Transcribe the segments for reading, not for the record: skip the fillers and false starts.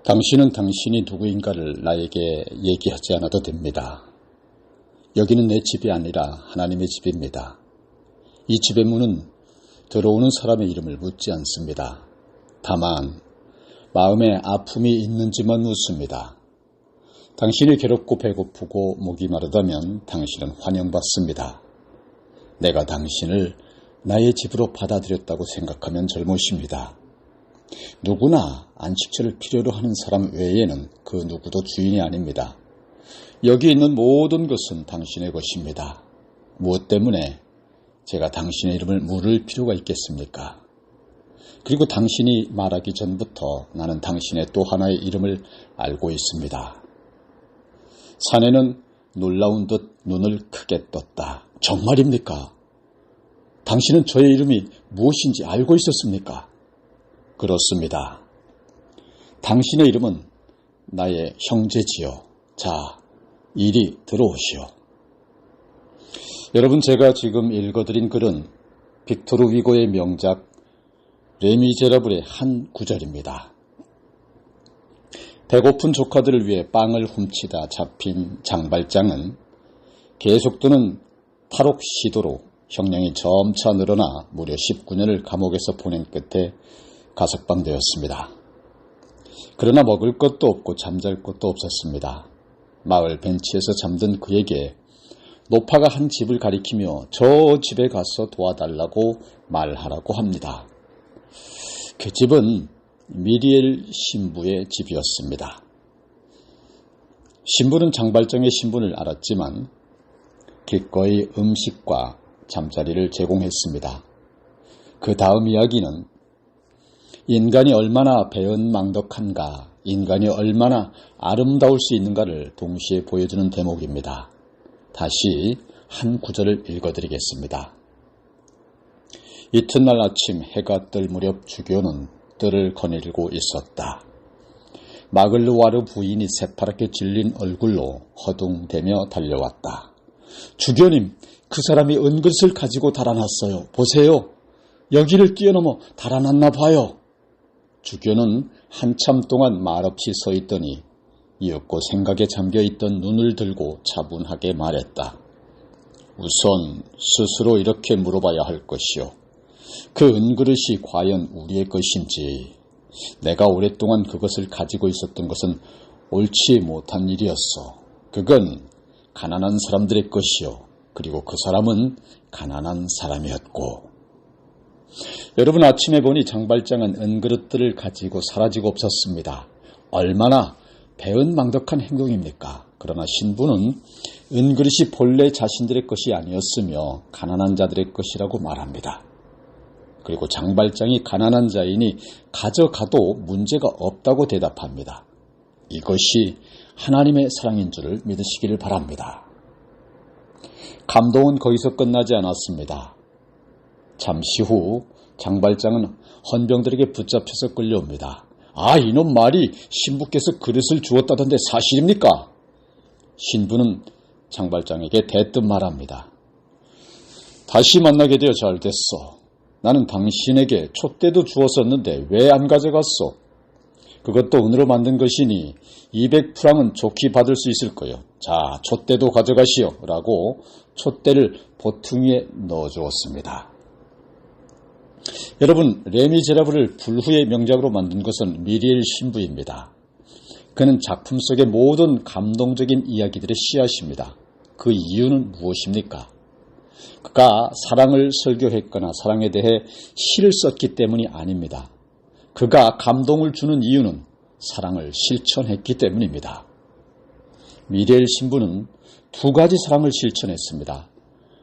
당신은 당신이 누구인가를 나에게 얘기하지 않아도 됩니다. 여기는 내 집이 아니라 하나님의 집입니다. 이 집의 문은 들어오는 사람의 이름을 묻지 않습니다. 다만 마음에 아픔이 있는지만 묻습니다. 당신이 괴롭고 배고프고 목이 마르다면 당신은 환영받습니다. 내가 당신을 나의 집으로 받아들였다고 생각하면 잘못입니다. 누구나 안식처를 필요로 하는 사람 외에는 그 누구도 주인이 아닙니다. 여기 있는 모든 것은 당신의 것입니다. 무엇 때문에 제가 당신의 이름을 물을 필요가 있겠습니까? 그리고 당신이 말하기 전부터 나는 당신의 또 하나의 이름을 알고 있습니다. 사내는 놀라운 듯 눈을 크게 떴다. 정말입니까? 당신은 저의 이름이 무엇인지 알고 있었습니까? 그렇습니다. 당신의 이름은 나의 형제지요. 자, 이리 들어오시오. 여러분, 제가 지금 읽어드린 글은 빅토르 위고의 명작 레미제라블의 한 구절입니다. 배고픈 조카들을 위해 빵을 훔치다 잡힌 장발장은 계속되는 탈옥 시도로 형량이 점차 늘어나 무려 19년을 감옥에서 보낸 끝에 가석방되었습니다. 그러나 먹을 것도 없고 잠잘 곳도 없었습니다. 마을 벤치에서 잠든 그에게 노파가 한 집을 가리키며 저 집에 가서 도와달라고 말하라고 합니다. 그 집은 미리엘 신부의 집이었습니다. 신부는 장발장의 신분을 알았지만 기꺼이 음식과 잠자리를 제공했습니다. 그 다음 이야기는 인간이 얼마나 배은망덕한가, 인간이 얼마나 아름다울 수 있는가를 동시에 보여주는 대목입니다. 다시 한 구절을 읽어드리겠습니다. 이튿날 아침 해가 뜰 무렵 주교는 뜰을 거닐고 있었다. 마글르와르 부인이 새파랗게 질린 얼굴로 허둥대며 달려왔다. 주교님, 그 사람이 은그릇을 가지고 달아났어요. 보세요. 여기를 뛰어넘어 달아났나 봐요. 주교는 한참 동안 말없이 서 있더니 이윽고 생각에 잠겨있던 눈을 들고 차분하게 말했다. 우선 스스로 이렇게 물어봐야 할 것이요. 그 은그릇이 과연 우리의 것인지, 내가 오랫동안 그것을 가지고 있었던 것은 옳지 못한 일이었어. 그건 가난한 사람들의 것이요. 그리고 그 사람은 가난한 사람이었고. 여러분, 아침에 보니 장발장은 은그릇들을 가지고 사라지고 없었습니다. 얼마나 배은망덕한 행동입니까? 그러나 신부는 은그릇이 본래 자신들의 것이 아니었으며 가난한 자들의 것이라고 말합니다. 그리고 장발장이 가난한 자이니 가져가도 문제가 없다고 대답합니다. 이것이 하나님의 사랑인 줄을 믿으시기를 바랍니다. 감동은 거기서 끝나지 않았습니다. 잠시 후 장발장은 헌병들에게 붙잡혀서 끌려옵니다. 아, 이놈 말이 신부께서 그릇을 주었다던데 사실입니까? 신부는 장발장에게 대뜸 말합니다. 다시 만나게 되어 잘 됐어. 나는 당신에게 촛대도 주었었는데 왜 안 가져갔어? 그것도 은으로 만든 것이니 200프랑은 좋게 받을 수 있을 거요. 자, 촛대도 가져가시오. 라고 촛대를 보퉁이에 넣어주었습니다. 여러분, 레미제라블을 불후의 명작으로 만든 것은 미리엘 신부입니다. 그는 작품 속의 모든 감동적인 이야기들의 씨앗입니다. 그 이유는 무엇입니까? 그가 사랑을 설교했거나 사랑에 대해 시를 썼기 때문이 아닙니다. 그가 감동을 주는 이유는 사랑을 실천했기 때문입니다. 미리엘 신부는 두 가지 사랑을 실천했습니다.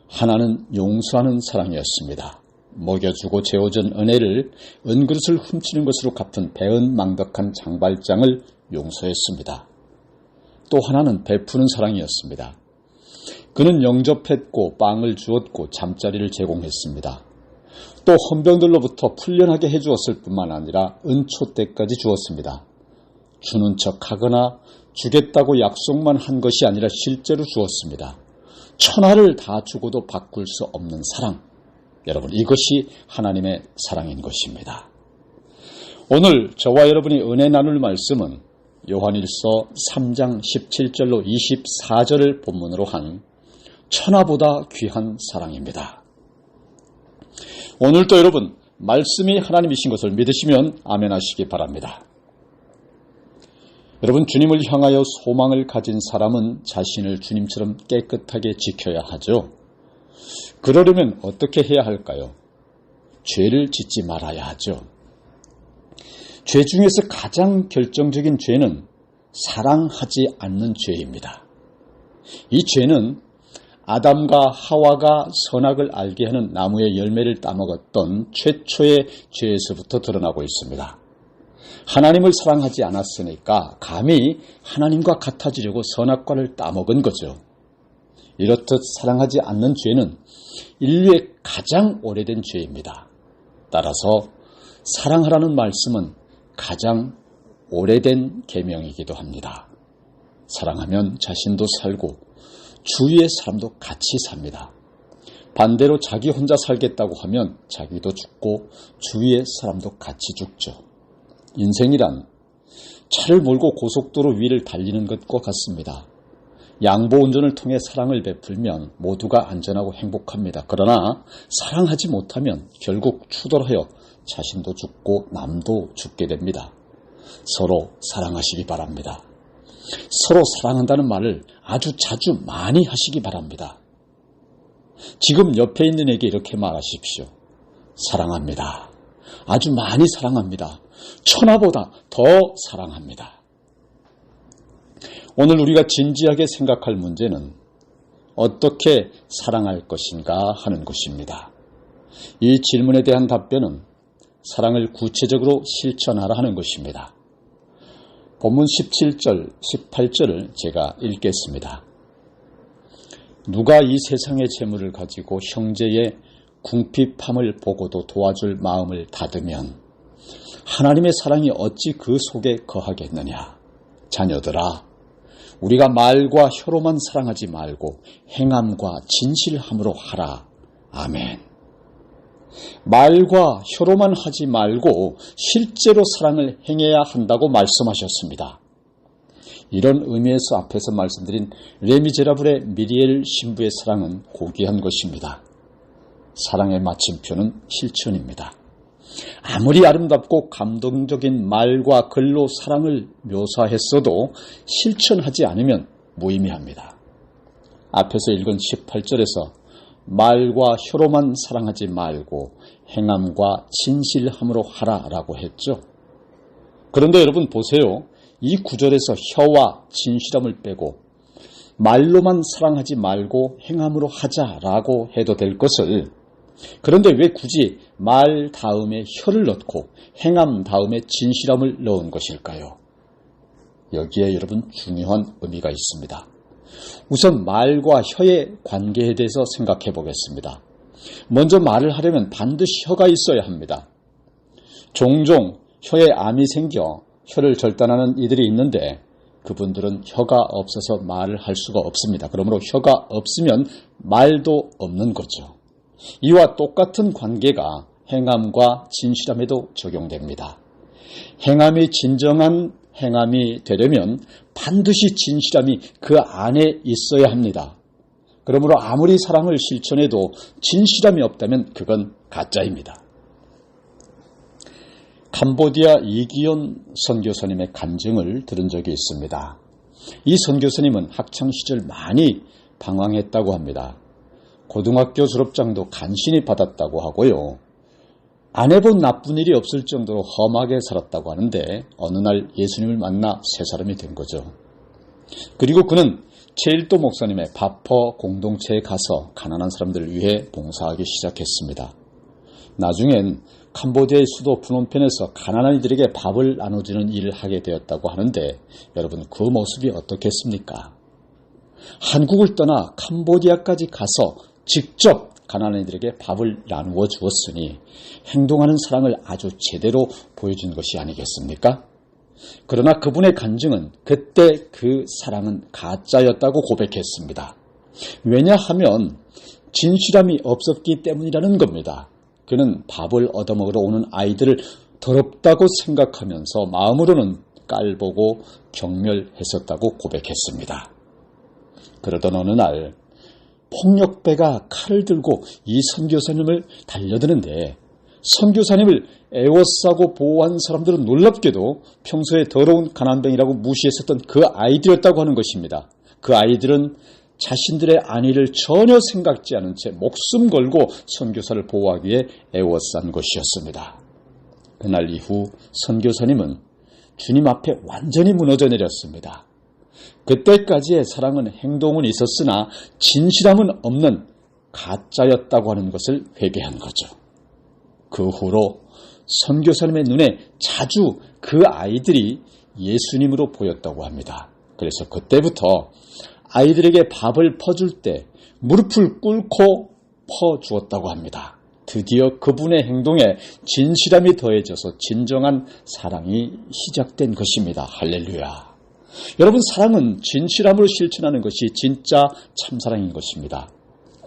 하나는 용서하는 사랑이었습니다. 먹여주고 재워준 은혜를 은그릇을 훔치는 것으로 갚은 배은망덕한 장발장을 용서했습니다. 또 하나는 베푸는 사랑이었습니다. 그는 영접했고 빵을 주었고 잠자리를 제공했습니다. 또 헌병들로부터 풀려나게 해주었을 뿐만 아니라 은초대까지 주었습니다. 주는 척하거나 주겠다고 약속만 한 것이 아니라 실제로 주었습니다. 천하를 다 주고도 바꿀 수 없는 사랑. 여러분, 이것이 하나님의 사랑인 것입니다. 오늘 저와 여러분이 은혜 나눌 말씀은 요한일서 3장 17절로 24절을 본문으로 한 천하보다 귀한 사랑입니다. 오늘도 여러분 말씀이 하나님이신 것을 믿으시면 아멘 하시기 바랍니다. 여러분, 주님을 향하여 소망을 가진 사람은 자신을 주님처럼 깨끗하게 지켜야 하죠. 그러려면 어떻게 해야 할까요? 죄를 짓지 말아야 하죠. 죄 중에서 가장 결정적인 죄는 사랑하지 않는 죄입니다. 이 죄는 아담과 하와가 선악을 알게 하는 나무의 열매를 따먹었던 최초의 죄에서부터 드러나고 있습니다. 하나님을 사랑하지 않았으니까 감히 하나님과 같아지려고 선악과를 따먹은 거죠. 이렇듯 사랑하지 않는 죄는 인류의 가장 오래된 죄입니다. 따라서 사랑하라는 말씀은 가장 오래된 계명이기도 합니다. 사랑하면 자신도 살고 주위의 사람도 같이 삽니다. 반대로 자기 혼자 살겠다고 하면 자기도 죽고 주위의 사람도 같이 죽죠. 인생이란 차를 몰고 고속도로 위를 달리는 것과 같습니다. 양보 운전을 통해 사랑을 베풀면 모두가 안전하고 행복합니다. 그러나 사랑하지 못하면 결국 추돌하여 자신도 죽고 남도 죽게 됩니다. 서로 사랑하시기 바랍니다. 서로 사랑한다는 말을 아주 자주 많이 하시기 바랍니다. 지금 옆에 있는 에게 이렇게 말하십시오. 사랑합니다. 아주 많이 사랑합니다. 천하보다 더 사랑합니다. 오늘 우리가 진지하게 생각할 문제는 어떻게 사랑할 것인가 하는 것입니다. 이 질문에 대한 답변은 사랑을 구체적으로 실천하라 하는 것입니다. 본문 17절, 18절을 제가 읽겠습니다. 누가 이 세상의 재물을 가지고 형제의 궁핍함을 보고도 도와줄 마음을 닫으면 하나님의 사랑이 어찌 그 속에 거하겠느냐. 자녀들아, 우리가 말과 혀로만 사랑하지 말고 행함과 진실함으로 하라. 아멘. 말과 혀로만 하지 말고 실제로 사랑을 행해야 한다고 말씀하셨습니다. 이런 의미에서 앞에서 말씀드린 레미제라블의 미리엘 신부의 사랑은 고귀한 것입니다. 사랑의 마침표는 실천입니다. 아무리 아름답고 감동적인 말과 글로 사랑을 묘사했어도 실천하지 않으면 무의미합니다. 앞에서 읽은 18절에서 말과 혀로만 사랑하지 말고 행함과 진실함으로 하라라고 했죠. 그런데 여러분 보세요. 이 구절에서 혀와 진실함을 빼고 말로만 사랑하지 말고 행함으로 하자라고 해도 될 것을, 그런데 왜 굳이 말 다음에 혀를 넣고 행함 다음에 진실함을 넣은 것일까요? 여기에 여러분 중요한 의미가 있습니다. 우선 말과 혀의 관계에 대해서 생각해 보겠습니다. 먼저 말을 하려면 반드시 혀가 있어야 합니다. 종종 혀에 암이 생겨 혀를 절단하는 이들이 있는데 그분들은 혀가 없어서 말을 할 수가 없습니다. 그러므로 혀가 없으면 말도 없는 거죠. 이와 똑같은 관계가 행함과 진실함에도 적용됩니다. 행함이 진정한 행함이 되려면 반드시 진실함이 그 안에 있어야 합니다. 그러므로 아무리 사랑을 실천해도 진실함이 없다면 그건 가짜입니다. 캄보디아 이기온 선교사님의 간증을 들은 적이 있습니다. 이 선교사님은 학창시절 많이 방황했다고 합니다. 고등학교 졸업장도 간신히 받았다고 하고요. 안 해본 나쁜 일이 없을 정도로 험하게 살았다고 하는데 어느 날 예수님을 만나 새 사람이 된 거죠. 그리고 그는 체일도 목사님의 바퍼 공동체에 가서 가난한 사람들을 위해 봉사하기 시작했습니다. 나중엔 캄보디아의 수도 프놈펜에서 가난한 이들에게 밥을 나눠주는 일을 하게 되었다고 하는데 여러분 그 모습이 어떻겠습니까? 한국을 떠나 캄보디아까지 가서 직접 가난한 이들에게 밥을 나누어 주었으니 행동하는 사랑을 아주 제대로 보여준 것이 아니겠습니까? 그러나 그분의 간증은 그때 그 사랑은 가짜였다고 고백했습니다. 왜냐하면 진실함이 없었기 때문이라는 겁니다. 그는 밥을 얻어먹으러 오는 아이들을 더럽다고 생각하면서 마음으로는 깔보고 경멸했었다고 고백했습니다. 그러던 어느 날 폭력배가 칼을 들고 이 선교사님을 달려드는데 선교사님을 애워싸고 보호한 사람들은 놀랍게도 평소에 더러운 가난뱅이라고 무시했었던 그 아이들이었다고 하는 것입니다. 그 아이들은 자신들의 안위를 전혀 생각지 않은 채 목숨 걸고 선교사를 보호하기 위해 애워싼 것이었습니다. 그날 이후 선교사님은 주님 앞에 완전히 무너져 내렸습니다. 그때까지의 사랑은 행동은 있었으나 진실함은 없는 가짜였다고 하는 것을 회개한 거죠. 그 후로 선교사님의 눈에 자주 그 아이들이 예수님으로 보였다고 합니다. 그래서 그때부터 아이들에게 밥을 퍼줄 때 무릎을 꿇고 퍼주었다고 합니다. 드디어 그분의 행동에 진실함이 더해져서 진정한 사랑이 시작된 것입니다. 할렐루야. 여러분, 사랑은 진실함으로 실천하는 것이 진짜 참사랑인 것입니다.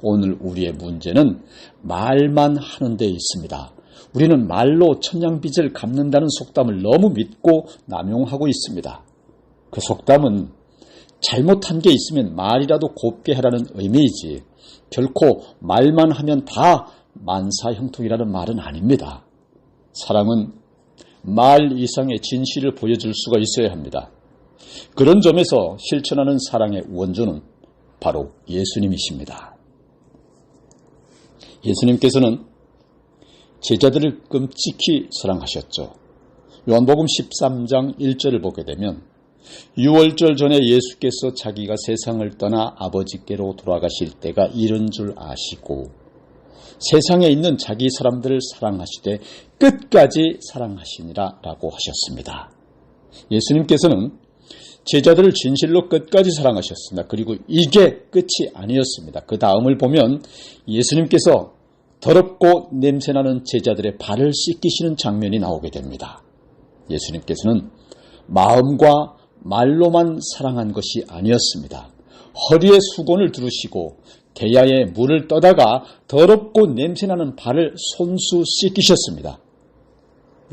오늘 우리의 문제는 말만 하는 데 있습니다. 우리는 말로 천냥빚을 갚는다는 속담을 너무 믿고 남용하고 있습니다. 그 속담은 잘못한 게 있으면 말이라도 곱게 하라는 의미이지 결코 말만 하면 다 만사형통이라는 말은 아닙니다. 사랑은 말 이상의 진실을 보여줄 수가 있어야 합니다. 그런 점에서 실천하는 사랑의 원조는 바로 예수님이십니다. 예수님께서는 제자들을 끔찍히 사랑하셨죠. 요한복음 13장 1절을 보게 되면 유월절 전에 예수께서 자기가 세상을 떠나 아버지께로 돌아가실 때가 이른 줄 아시고 세상에 있는 자기 사람들을 사랑하시되 끝까지 사랑하시니라 라고 하셨습니다. 예수님께서는 제자들을 진실로 끝까지 사랑하셨습니다. 그리고 이게 끝이 아니었습니다. 그 다음을 보면 예수님께서 더럽고 냄새나는 제자들의 발을 씻기시는 장면이 나오게 됩니다. 예수님께서는 마음과 말로만 사랑한 것이 아니었습니다. 허리에 수건을 두르시고 대야에 물을 떠다가 더럽고 냄새나는 발을 손수 씻기셨습니다.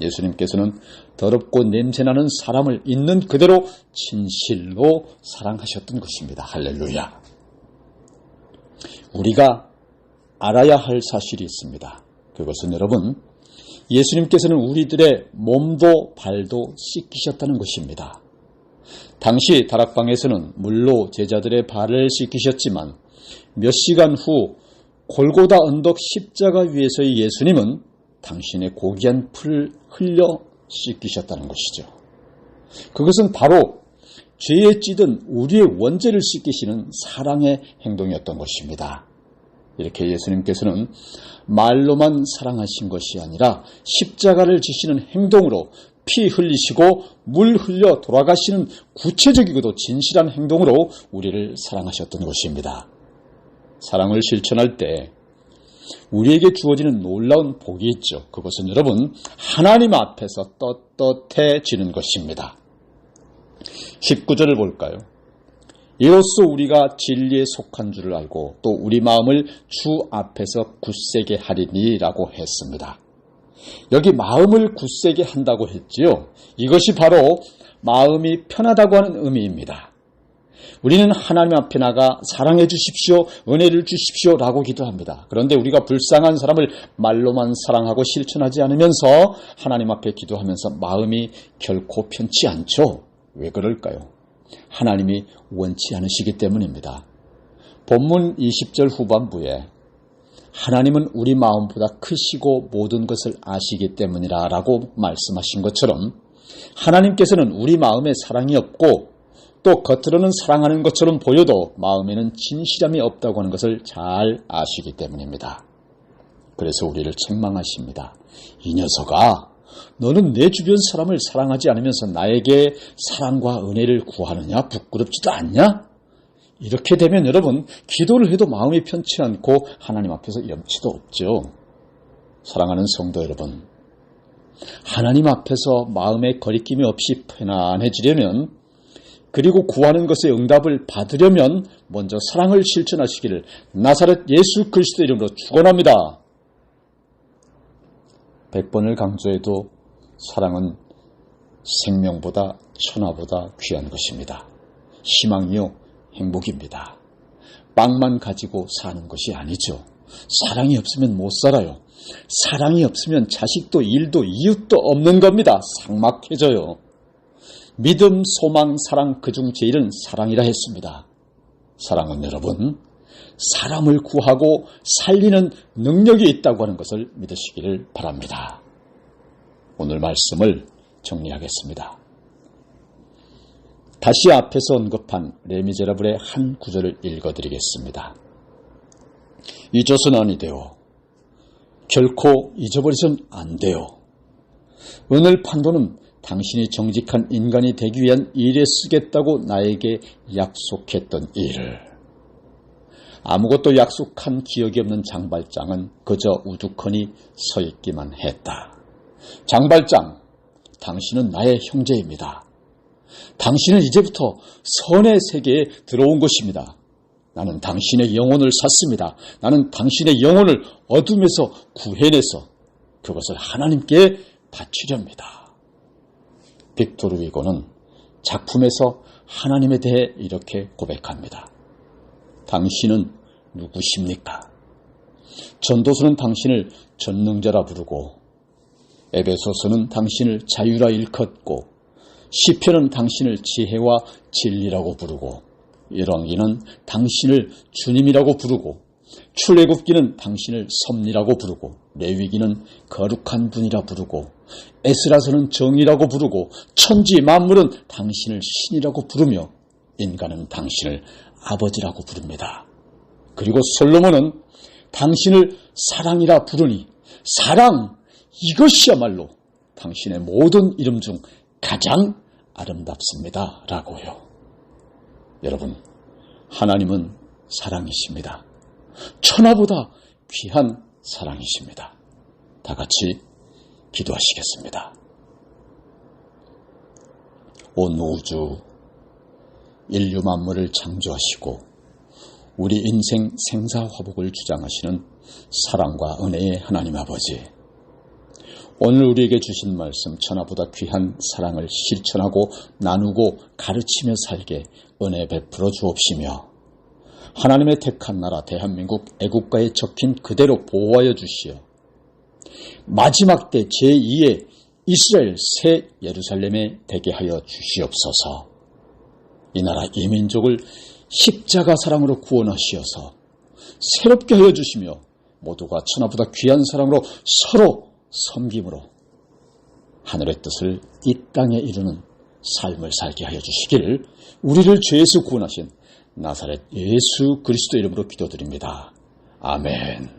예수님께서는 더럽고 냄새나는 사람을 있는 그대로 진실로 사랑하셨던 것입니다. 할렐루야. 우리가 알아야 할 사실이 있습니다. 그것은 여러분, 예수님께서는 우리들의 몸도 발도 씻기셨다는 것입니다. 당시 다락방에서는 물로 제자들의 발을 씻기셨지만 몇 시간 후 골고다 언덕 십자가 위에서의 예수님은 당신의 고귀한 풀을 흘려 씻기셨다는 것이죠. 그것은 바로 죄에 찌든 우리의 원죄를 씻기시는 사랑의 행동이었던 것입니다. 이렇게 예수님께서는 말로만 사랑하신 것이 아니라 십자가를 지시는 행동으로 피 흘리시고 물 흘려 돌아가시는 구체적이고도 진실한 행동으로 우리를 사랑하셨던 것입니다. 사랑을 실천할 때 우리에게 주어지는 놀라운 복이 있죠. 그것은 여러분, 하나님 앞에서 떳떳해지는 것입니다. 19절을 볼까요? 이로써 우리가 진리에 속한 줄을 알고 또 우리 마음을 주 앞에서 굳세게 하리니 라고 했습니다. 여기 마음을 굳세게 한다고 했지요. 이것이 바로 마음이 편하다고 하는 의미입니다. 우리는 하나님 앞에 나가 사랑해 주십시오, 은혜를 주십시오 라고 기도합니다. 그런데 우리가 불쌍한 사람을 말로만 사랑하고 실천하지 않으면서 하나님 앞에 기도하면서 마음이 결코 편치 않죠. 왜 그럴까요? 하나님이 원치 않으시기 때문입니다. 본문 20절 후반부에 하나님은 우리 마음보다 크시고 모든 것을 아시기 때문이라 라고 말씀하신 것처럼 하나님께서는 우리 마음에 사랑이 없고 또 겉으로는 사랑하는 것처럼 보여도 마음에는 진실함이 없다고 하는 것을 잘 아시기 때문입니다. 그래서 우리를 책망하십니다. 이 녀석아, 너는 내 주변 사람을 사랑하지 않으면서 나에게 사랑과 은혜를 구하느냐? 부끄럽지도 않냐? 이렇게 되면 여러분, 기도를 해도 마음이 편치 않고 하나님 앞에서 염치도 없죠. 사랑하는 성도 여러분, 하나님 앞에서 마음에 거리낌이 없이 편안해지려면, 그리고 구하는 것의 응답을 받으려면 먼저 사랑을 실천하시기를 나사렛 예수 그리스도 이름으로 축원합니다. 100번을 강조해도 사랑은 생명보다 천하보다 귀한 것입니다. 희망이요 행복입니다. 빵만 가지고 사는 것이 아니죠. 사랑이 없으면 못 살아요. 사랑이 없으면 자식도 일도 이웃도 없는 겁니다. 삭막해져요. 믿음, 소망, 사랑 그중 제일은 사랑이라 했습니다. 사랑은 여러분, 사람을 구하고 살리는 능력이 있다고 하는 것을 믿으시기를 바랍니다. 오늘 말씀을 정리하겠습니다. 다시 앞에서 언급한 레미제라블의 한 구절을 읽어드리겠습니다. 잊어서는 아니 되오. 결코 잊어버리선 안 돼요. 오늘 판도는 당신이 정직한 인간이 되기 위한 일에 쓰겠다고 나에게 약속했던 일을. 아무것도 약속한 기억이 없는 장발장은 그저 우두커니 서 있기만 했다. 장발장, 당신은 나의 형제입니다. 당신은 이제부터 선의 세계에 들어온 것입니다. 나는 당신의 영혼을 샀습니다. 나는 당신의 영혼을 어둠에서 구해내서 그것을 하나님께 바치렵니다. 빅토르 위고는 작품에서 하나님에 대해 이렇게 고백합니다. 당신은 누구십니까? 전도서는 당신을 전능자라 부르고 에베소서는 당신을 자유라 일컫고 시편은 당신을 지혜와 진리라고 부르고 열왕기는 당신을 주님이라고 부르고 출애굽기는 당신을 섭리라고 부르고 레위기는 거룩한 분이라 부르고 에스라서는 정의라고 부르고 천지 만물은 당신을 신이라고 부르며 인간은 당신을 아버지라고 부릅니다. 그리고 솔로몬은 당신을 사랑이라 부르니 사랑, 이것이야말로 당신의 모든 이름 중 가장 아름답습니다. 라고요. 여러분, 하나님은 사랑이십니다. 천하보다 귀한 사랑이십니다. 다 같이 기도하시겠습니다. 온 우주, 인류 만물을 창조하시고 우리 인생 생사화복을 주장하시는 사랑과 은혜의 하나님 아버지, 오늘 우리에게 주신 말씀 천하보다 귀한 사랑을 실천하고 나누고 가르치며 살게 은혜 베풀어 주옵시며 하나님의 택한 나라 대한민국 애국가에 적힌 그대로 보호하여 주시어 마지막 때 제2의 이스라엘 새 예루살렘에 되게 하여 주시옵소서. 이 나라 이 민족을 십자가 사랑으로 구원하시어서 새롭게 하여 주시며 모두가 천하보다 귀한 사랑으로 서로 섬김으로 하늘의 뜻을 이 땅에 이루는 삶을 살게 하여 주시기를 우리를 죄에서 구원하신 나사렛 예수 그리스도 이름으로 기도드립니다. 아멘.